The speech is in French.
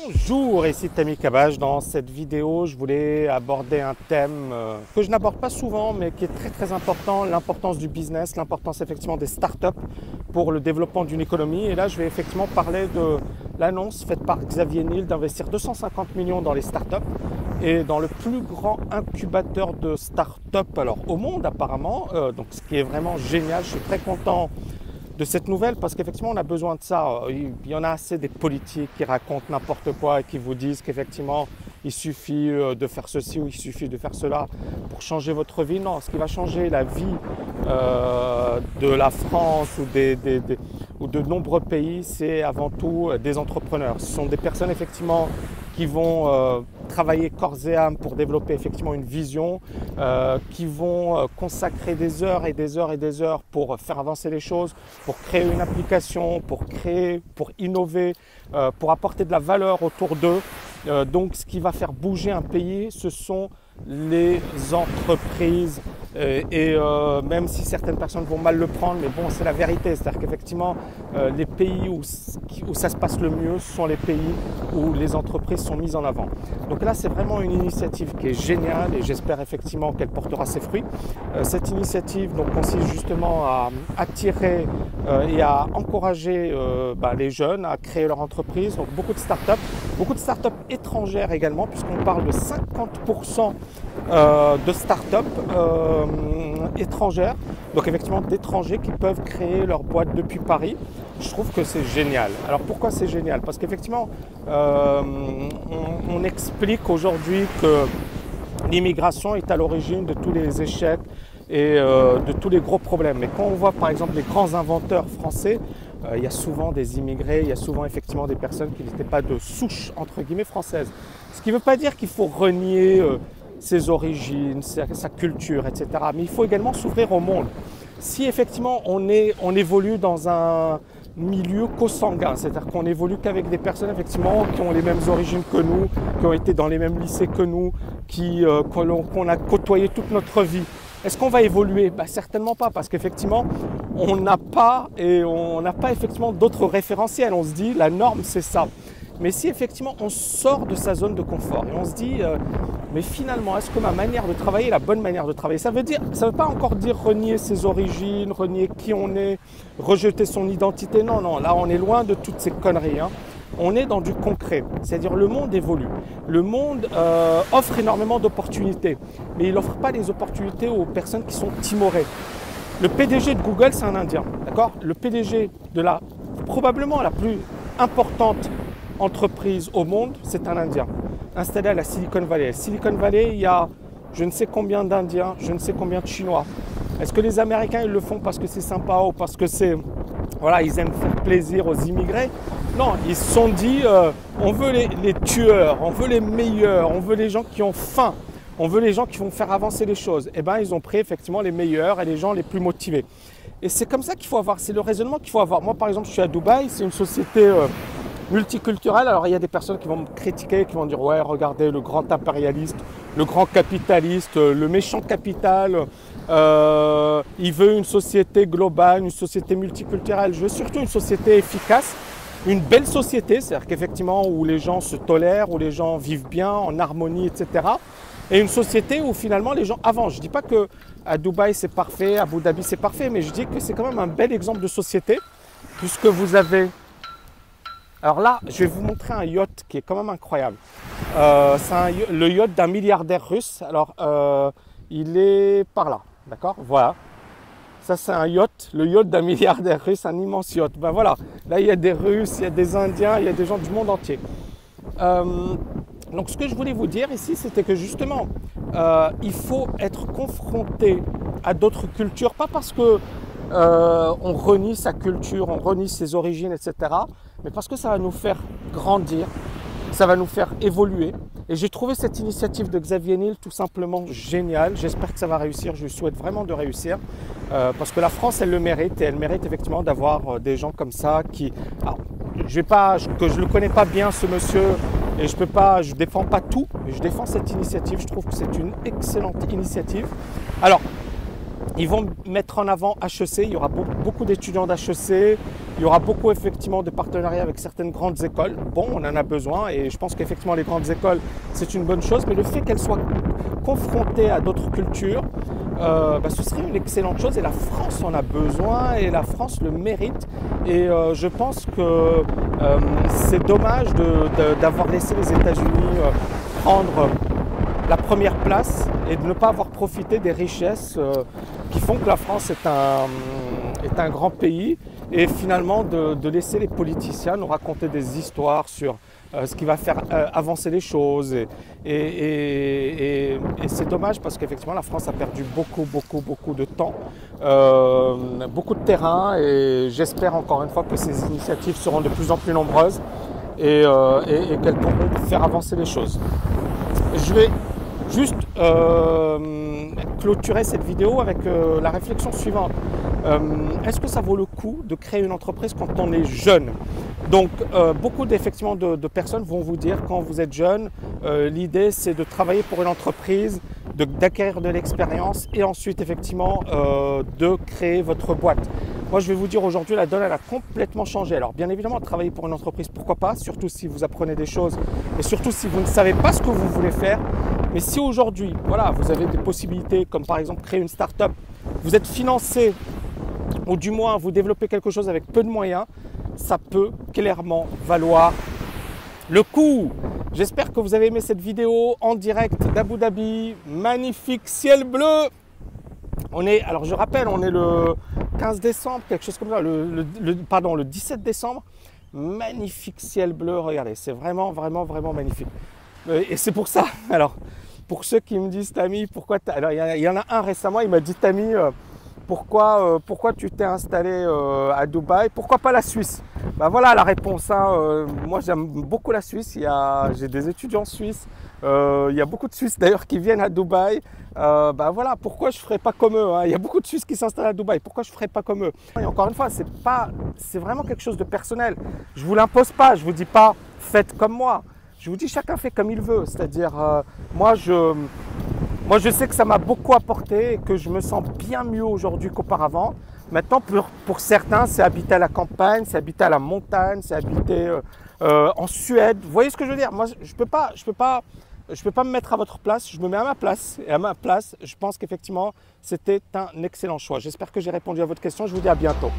Bonjour, ici Tammy Cabage. Dans cette vidéo, je voulais aborder un thème que je n'aborde pas souvent, mais qui est très important, l'importance du business, l'importance effectivement des startups pour le développement d'une économie. Et là, je vais effectivement parler de l'annonce faite par Xavier Niel d'investir 250 millions dans les startups et dans le plus grand incubateur de startups alors au monde apparemment. Donc, ce qui est vraiment génial. Je suis très content de cette nouvelle parce qu'effectivement on a besoin de ça. Il y en a assez des politiques qui racontent n'importe quoi et qui vous disent qu'effectivement il suffit de faire ceci ou il suffit de faire cela pour changer votre vie. Non, ce qui va changer la vie de la France ou de nombreux pays, c'est avant tout des entrepreneurs. Ce sont des personnes effectivement qui vont travailler corps et âme pour développer effectivement une vision, qui vont consacrer des heures et des heures et des heures pour faire avancer les choses, pour créer une application, pour innover, pour apporter de la valeur autour d'eux. Donc ce qui va faire bouger un pays, ce sont les entreprises et même si certaines personnes vont mal le prendre, mais bon, c'est la vérité. C'est-à-dire qu'effectivement, les pays où ça se passe le mieux, ce sont les pays où les entreprises sont mises en avant. Donc là, c'est vraiment une initiative qui est géniale et j'espère effectivement qu'elle portera ses fruits. Cette initiative donc, consiste justement à attirer et à encourager les jeunes à créer leur entreprise. Donc beaucoup de startups étrangères également, puisqu'on parle de 50% de startups étrangères, donc effectivement d'étrangers qui peuvent créer leur boîte depuis Paris. Je trouve que c'est génial. Alors pourquoi c'est génial? Parce qu'effectivement on explique aujourd'hui que l'immigration est à l'origine de tous les échecs et de tous les gros problèmes. Mais quand on voit par exemple les grands inventeurs français, il y a souvent des immigrés, il y a souvent effectivement des personnes qui n'étaient pas de souche entre guillemets française. Ce qui ne veut pas dire qu'il faut renier ses origines, sa culture, etc. Mais il faut également s'ouvrir au monde. Si effectivement on évolue dans un milieu co-sanguin, c'est-à-dire qu'on évolue qu'avec des personnes effectivement qui ont les mêmes origines que nous, qui ont été dans les mêmes lycées que nous, qu'on a côtoyé toute notre vie, est-ce qu'on va évoluer? Certainement pas, parce qu'effectivement, on n'a pas effectivement d'autres référentiels. On se dit, la norme, c'est ça. Mais si effectivement, on sort de sa zone de confort et on se dit, mais finalement, est-ce que ma manière de travailler est la bonne manière de travailler? Ça veut pas encore dire renier ses origines, renier qui on est, rejeter son identité. Non, non, là, on est loin de toutes ces conneries, hein. On est dans du concret, c'est-à-dire le monde évolue. Le monde offre énormément d'opportunités, mais il n'offre pas les opportunités aux personnes qui sont timorées. Le PDG de Google, c'est un Indien, d'accord? Le PDG de probablement la plus importante entreprise au monde, c'est un Indien, installé à la Silicon Valley. À Silicon Valley, il y a je ne sais combien d'Indiens, je ne sais combien de Chinois. Est-ce que les Américains, ils le font parce que c'est sympa ou parce que ils aiment faire plaisir aux immigrés? Non, ils se sont dit, on veut les tueurs, on veut les meilleurs, on veut les gens qui ont faim, on veut les gens qui vont faire avancer les choses. Et bien, ils ont pris effectivement les meilleurs et les gens les plus motivés. Et c'est comme ça qu'il faut avoir, c'est le raisonnement qu'il faut avoir. Moi, par exemple, je suis à Dubaï, c'est une société multiculturelle. Alors, il y a des personnes qui vont me critiquer, qui vont dire, ouais, regardez, le grand impérialiste, le grand capitaliste, le méchant capital, il veut une société globale, une société multiculturelle. Je veux surtout une société efficace. Une belle société, c'est-à-dire qu'effectivement où les gens se tolèrent, où les gens vivent bien, en harmonie, etc. Et une société où finalement les gens avancent. Je ne dis pas qu'à Dubaï c'est parfait, à Abu Dhabi c'est parfait, mais je dis que c'est quand même un bel exemple de société, puisque vous avez... Alors là, je vais vous montrer un yacht qui est quand même incroyable. C'est le yacht d'un milliardaire russe. Alors, il est par là, d'accord? Voilà. Ça, c'est un yacht, le yacht d'un milliardaire russe, un immense yacht. Ben voilà, là, il y a des Russes, il y a des Indiens, il y a des gens du monde entier. Donc, ce que je voulais vous dire ici, c'était que justement, il faut être confronté à d'autres cultures, pas parce que on renie sa culture, on renie ses origines, etc., mais parce que ça va nous faire grandir, ça va nous faire évoluer. Et j'ai trouvé cette initiative de Xavier Niel tout simplement géniale. J'espère que ça va réussir, je lui souhaite vraiment de réussir. Parce que la France, elle le mérite et elle mérite effectivement d'avoir des gens comme ça qui... Alors, je ne le connais pas bien ce monsieur et je ne défends pas tout, mais je défends cette initiative. Je trouve que c'est une excellente initiative. Alors, ils vont mettre en avant HEC, il y aura beaucoup d'étudiants d'HEC, Il y aura beaucoup effectivement de partenariats avec certaines grandes écoles. Bon, on en a besoin et je pense qu'effectivement les grandes écoles, c'est une bonne chose, mais le fait qu'elles soient confrontées à d'autres cultures, ce serait une excellente chose et la France en a besoin et la France le mérite. Et je pense que c'est dommage d'avoir laissé les États-Unis prendre la première place et de ne pas avoir profité des richesses qui font que la France est un grand pays, et finalement de laisser les politiciens nous raconter des histoires sur ce qui va faire avancer les choses. Et c'est dommage parce qu'effectivement la France a perdu beaucoup de temps, beaucoup de terrain, et j'espère encore une fois que ces initiatives seront de plus en plus nombreuses et qu'elles pourront faire avancer les choses. Je vais juste clôturer cette vidéo avec la réflexion suivante. Est-ce que ça vaut le coup de créer une entreprise quand on est jeune? Donc beaucoup effectivement de personnes vont vous dire, quand vous êtes jeune, l'idée c'est de travailler pour une entreprise, d'acquérir de l'expérience et ensuite effectivement de créer votre boîte. Moi je vais vous dire aujourd'hui, la donne elle a complètement changé. Alors bien évidemment, travailler pour une entreprise, pourquoi pas, surtout si vous apprenez des choses et surtout si vous ne savez pas ce que vous voulez faire. Mais si aujourd'hui, voilà, vous avez des possibilités comme par exemple créer une start-up, vous êtes financé ou du moins vous développez quelque chose avec peu de moyens, ça peut clairement valoir le coup. J'espère que vous avez aimé cette vidéo en direct d'Abu Dhabi. Magnifique ciel bleu. Alors je rappelle, on est le 15 décembre, quelque chose comme ça, le 17 décembre. Magnifique ciel bleu, regardez, c'est vraiment magnifique. Et c'est pour ça, alors, pour ceux qui me disent, Tammy, pourquoi alors il y en a un récemment, il m'a dit, Tammy, pourquoi tu t'es installé à Dubaï, pourquoi pas la Suisse? Ben voilà la réponse, hein. Moi j'aime beaucoup la Suisse, j'ai des étudiants suisses, il y a beaucoup de Suisses d'ailleurs qui viennent à Dubaï. Voilà, pourquoi je ne ferais pas comme eux, hein. Il y a beaucoup de Suisses qui s'installent à Dubaï, pourquoi je ne ferais pas comme eux? Et encore une fois, c'est vraiment quelque chose de personnel. Je ne vous l'impose pas, je ne vous dis pas faites comme moi. Je vous dis chacun fait comme il veut, c'est-à-dire moi je sais que ça m'a beaucoup apporté et que je me sens bien mieux aujourd'hui qu'auparavant. Maintenant pour certains c'est habiter à la campagne, c'est habiter à la montagne, c'est habiter en Suède. Vous voyez ce que je veux dire? Moi je peux pas me mettre à votre place, je me mets à ma place. Et à ma place, je pense qu'effectivement c'était un excellent choix. J'espère que j'ai répondu à votre question, je vous dis à bientôt.